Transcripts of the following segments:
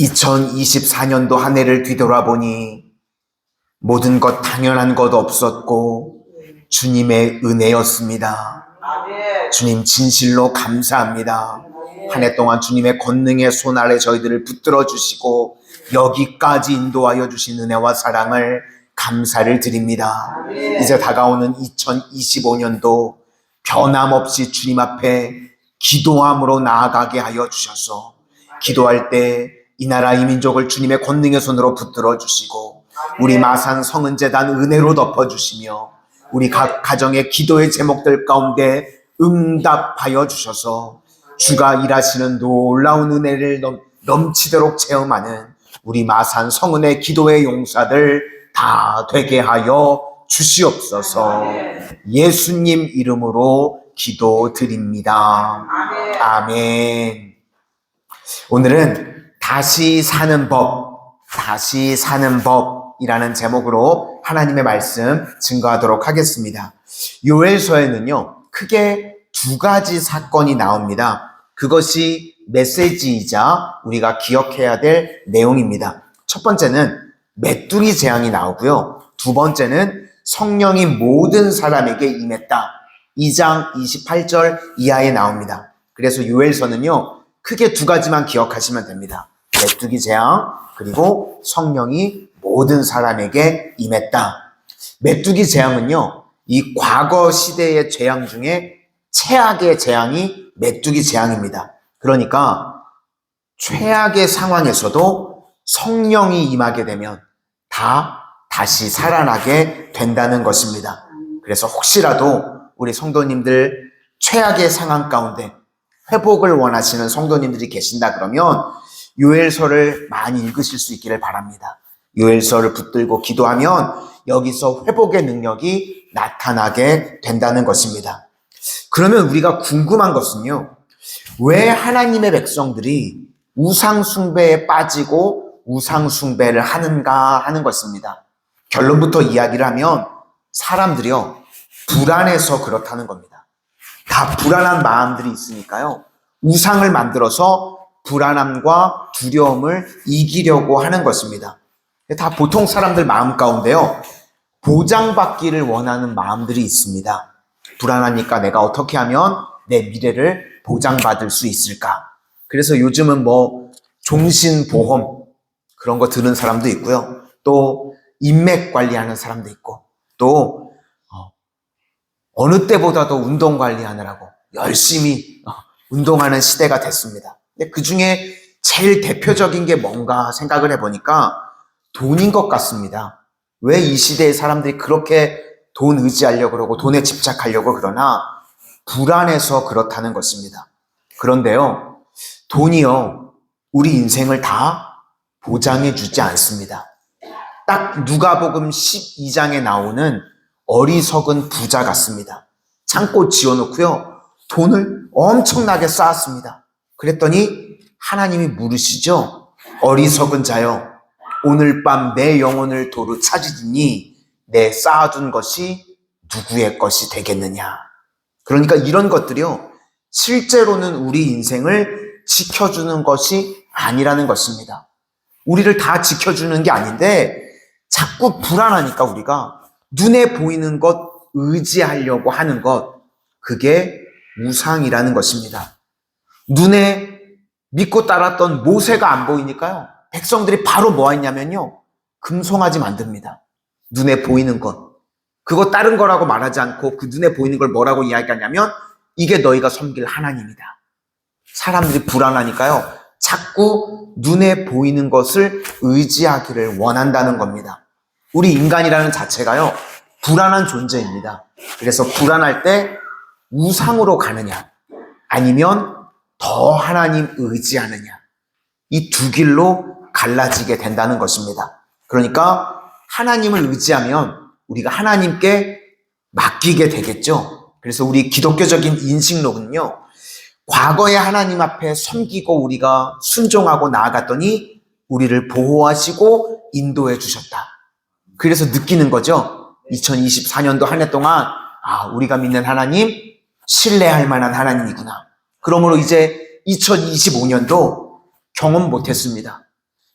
2024년도 한 해를 뒤돌아보니 모든 것 당연한 것 없었고 주님의 은혜였습니다. 주님 진실로 감사합니다. 한 해 동안 주님의 권능의 손 아래 저희들을 붙들어 주시고 여기까지 인도하여 주신 은혜와 사랑을 감사를 드립니다. 이제 다가오는 2025년도 변함없이 주님 앞에 기도함으로 나아가게 하여 주셔서 기도할 때 이 나라 이 민족을 주님의 권능의 손으로 붙들어 주시고 우리 마산 성은재단 은혜로 덮어주시며 우리 각 가정의 기도의 제목들 가운데 응답하여 주셔서 주가 일하시는 놀라운 은혜를 넘치도록 체험하는 우리 마산 성은의 기도의 용사들 다 되게 하여 주시옵소서. 예수님 이름으로 기도드립니다. 아멘. 오늘은 다시 사는 법이라는 제목으로 하나님의 말씀 증거하도록 하겠습니다. 요엘서에는요, 크게 두 가지 사건이 나옵니다. 그것이 메시지이자 우리가 기억해야 될 내용입니다. 첫 번째는 메뚜기 재앙이 나오고요. 두 번째는 성령이 모든 사람에게 임했다. 2장 28절 이하에 나옵니다. 그래서 요엘서는요, 크게 두 가지만 기억하시면 됩니다. 메뚜기 재앙, 그리고 성령이 모든 사람에게 임했다. 메뚜기 재앙은요, 이 과거 시대의 재앙 중에 최악의 재앙이 메뚜기 재앙입니다. 그러니까 최악의 상황에서도 성령이 임하게 되면 다시 살아나게 된다는 것입니다. 그래서 혹시라도 우리 성도님들 최악의 상황 가운데 회복을 원하시는 성도님들이 계신다 그러면 요엘서를 많이 읽으실 수 있기를 바랍니다. 요엘서를 붙들고 기도하면 여기서 회복의 능력이 나타나게 된다는 것입니다. 그러면 우리가 궁금한 것은요, 왜 하나님의 백성들이 우상 숭배에 빠지고 우상 숭배를 하는가 하는 것입니다. 결론부터 이야기를 하면 사람들이요, 불안해서 그렇다는 겁니다. 다 불안한 마음들이 있으니까요, 우상을 만들어서 불안함과 두려움을 이기려고 하는 것입니다. 다 보통 사람들 마음 가운데요, 보장받기를 원하는 마음들이 있습니다. 불안하니까 내가 어떻게 하면 내 미래를 보장받을 수 있을까? 그래서 요즘은 종신보험 그런 거 드는 사람도 있고요. 또 인맥 관리하는 사람도 있고, 또 어느 때보다도 운동 관리하느라고 열심히 운동하는 시대가 됐습니다. 근데 그 중에 제일 대표적인 게 뭔가 생각을 해보니까 돈인 것 같습니다. 왜 이 시대의 사람들이 그렇게 돈 의지하려고 그러고 돈에 집착하려고 그러나 불안해서 그렇다는 것입니다. 그런데요, 돈이요, 우리 인생을 다 보장해 주지 않습니다. 딱 누가복음 12장에 나오는 어리석은 부자 같습니다. 창고 지어놓고요, 돈을 엄청나게 쌓았습니다. 그랬더니 하나님이 물으시죠. 어리석은 자여, 오늘 밤 내 영혼을 도로 찾으리니 내 쌓아둔 것이 누구의 것이 되겠느냐. 그러니까 이런 것들이요, 실제로는 우리 인생을 지켜주는 것이 아니라는 것입니다. 우리를 다 지켜주는 게 아닌데 자꾸 불안하니까 우리가 눈에 보이는 것 의지하려고 하는 것, 그게 우상이라는 것입니다. 눈에 믿고 따랐던 모세가 안 보이니까요, 백성들이 바로 뭐 했냐면요, 금송아지 만듭니다. 눈에 보이는 것, 그거 다른 거라고 말하지 않고 그 눈에 보이는 걸 뭐라고 이야기하냐면 이게 너희가 섬길 하나님이다. 사람들이 불안하니까요, 자꾸 눈에 보이는 것을 의지하기를 원한다는 겁니다. 우리 인간이라는 자체가요, 불안한 존재입니다. 그래서 불안할 때 우상으로 가느냐 아니면 더 하나님 의지하느냐, 이 두 길로 갈라지게 된다는 것입니다. 그러니까 하나님을 의지하면 우리가 하나님께 맡기게 되겠죠. 그래서 우리 기독교적인 인식론은요, 과거에 하나님 앞에 섬기고 우리가 순종하고 나아갔더니 우리를 보호하시고 인도해 주셨다. 그래서 느끼는 거죠. 2024년도 한 해 동안 우리가 믿는 하나님 신뢰할 만한 하나님이구나. 그러므로 이제 2025년도 경험 못했습니다.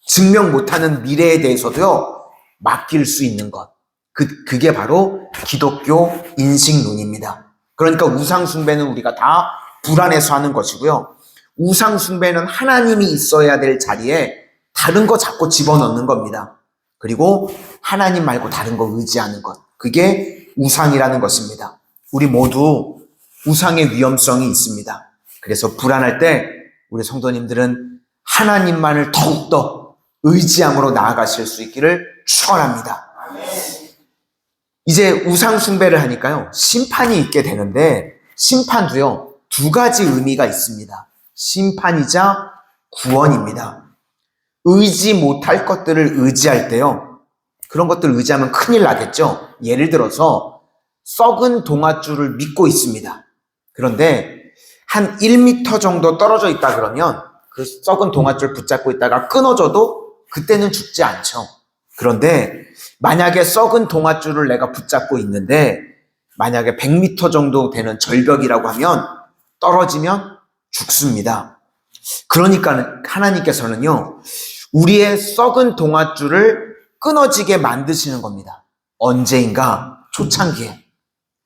증명 못하는 미래에 대해서도요, 맡길 수 있는 것. 그게 바로 기독교 인식론입니다. 그러니까 우상숭배는 우리가 다 불안해서 하는 것이고요. 우상숭배는 하나님이 있어야 될 자리에 다른 거 자꾸 집어넣는 겁니다. 그리고 하나님 말고 다른 거 의지하는 것. 그게 우상이라는 것입니다. 우리 모두 우상의 위험성이 있습니다. 그래서 불안할 때 우리 성도님들은 하나님만을 더욱더 의지함으로 나아가실 수 있기를 축원합니다. 이제 우상 숭배를 하니까요, 심판이 있게 되는데, 심판도요, 두 가지 의미가 있습니다. 심판이자 구원입니다. 의지 못할 것들을 의지할 때요, 그런 것들을 의지하면 큰일 나겠죠. 예를 들어서 썩은 동아줄을 믿고 있습니다. 그런데 한 1m 정도 떨어져 있다 그러면 그 썩은 동아줄 붙잡고 있다가 끊어져도 그때는 죽지 않죠. 그런데 만약에 썩은 동아줄을 내가 붙잡고 있는데 만약에 100m 정도 되는 절벽이라고 하면 떨어지면 죽습니다. 그러니까 하나님께서는요, 우리의 썩은 동아줄을 끊어지게 만드시는 겁니다. 언제인가 초창기에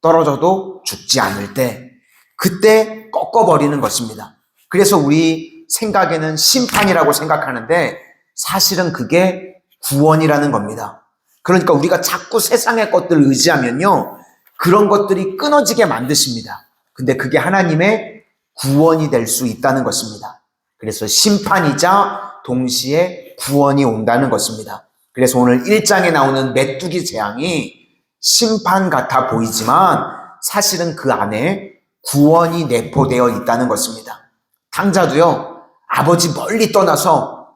떨어져도 죽지 않을 때, 그때 꺾어버리는 것입니다. 그래서 우리 생각에는 심판이라고 생각하는데 사실은 그게 구원이라는 겁니다. 그러니까 우리가 자꾸 세상의 것들을 의지하면요, 그런 것들이 끊어지게 만드십니다. 근데 그게 하나님의 구원이 될 수 있다는 것입니다. 그래서 심판이자 동시에 구원이 온다는 것입니다. 그래서 오늘 1장에 나오는 메뚜기 재앙이 심판 같아 보이지만 사실은 그 안에 구원이 내포되어 있다는 것입니다. 탕자도요, 아버지 멀리 떠나서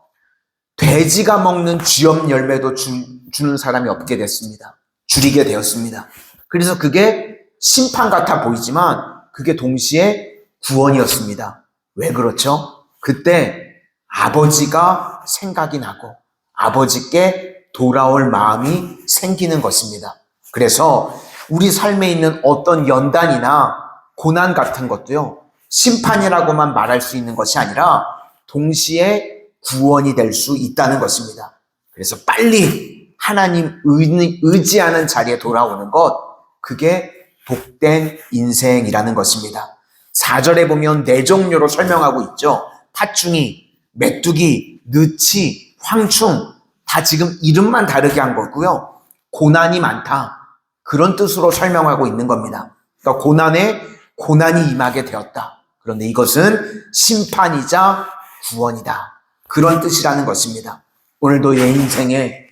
돼지가 먹는 쥐염 열매도 주는 사람이 없게 됐습니다. 줄이게 되었습니다. 그래서 그게 심판 같아 보이지만 그게 동시에 구원이었습니다. 왜 그렇죠? 그때 아버지가 생각이 나고 아버지께 돌아올 마음이 생기는 것입니다. 그래서 우리 삶에 있는 어떤 연단이나 고난 같은 것도요, 심판이라고만 말할 수 있는 것이 아니라 동시에 구원이 될 수 있다는 것입니다. 그래서 빨리 하나님 의지하는 자리에 돌아오는 것, 그게 복된 인생이라는 것입니다. 4절에 보면 네 종류로 설명하고 있죠. 팥중이, 메뚜기, 느치, 황충, 다 지금 이름만 다르게 한 거고요. 고난이 많다, 그런 뜻으로 설명하고 있는 겁니다. 그러니까 고난에 고난이 임하게 되었다. 그런데 이것은 심판이자 구원이다, 그런 뜻이라는 것입니다. 오늘도 내 인생에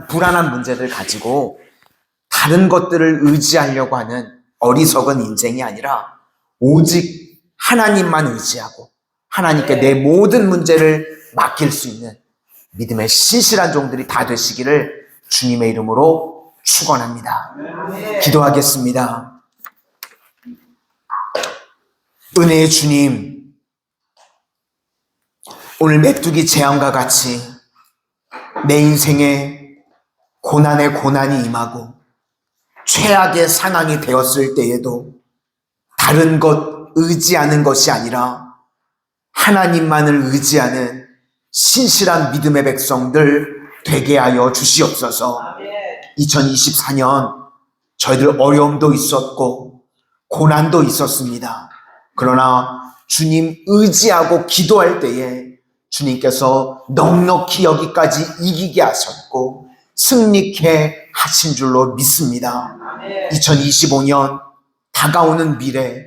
불안한 문제들 가지고 다른 것들을 의지하려고 하는 어리석은 인생이 아니라 오직 하나님만 의지하고 하나님께 내 모든 문제를 맡길 수 있는 믿음의 신실한 종들이 다 되시기를 주님의 이름으로 축원합니다. 기도하겠습니다. 은혜의 주님, 오늘 메뚜기 재앙과 같이 내 인생에 고난에 고난이 임하고 최악의 상황이 되었을 때에도 다른 것 의지하는 것이 아니라 하나님만을 의지하는 신실한 믿음의 백성들 되게 하여 주시옵소서. 2024년 저희들 어려움도 있었고 고난도 있었습니다. 그러나 주님 의지하고 기도할 때에 주님께서 넉넉히 여기까지 이기게 하셨고 승리케 하신 줄로 믿습니다. 2025년 다가오는 미래,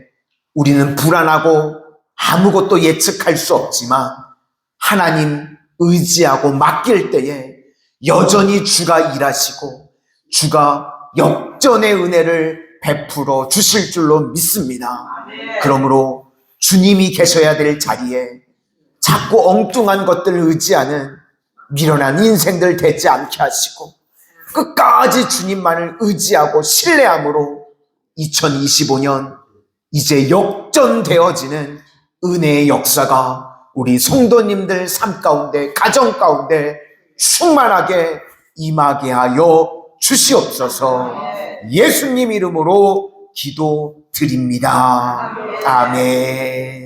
우리는 불안하고 아무것도 예측할 수 없지만 하나님 의지하고 맡길 때에 여전히 주가 일하시고 주가 역전의 은혜를 베풀어 주실 줄로 믿습니다. 그러므로 주님이 계셔야 될 자리에 자꾸 엉뚱한 것들을 의지하는 미련한 인생들 되지 않게 하시고 끝까지 주님만을 의지하고 신뢰함으로 2025년 이제 역전되어지는 은혜의 역사가 우리 성도님들 삶 가운데, 가정 가운데 충만하게 임하게 하여 주시옵소서. 예수님 이름으로 기도드립니다. 아멘.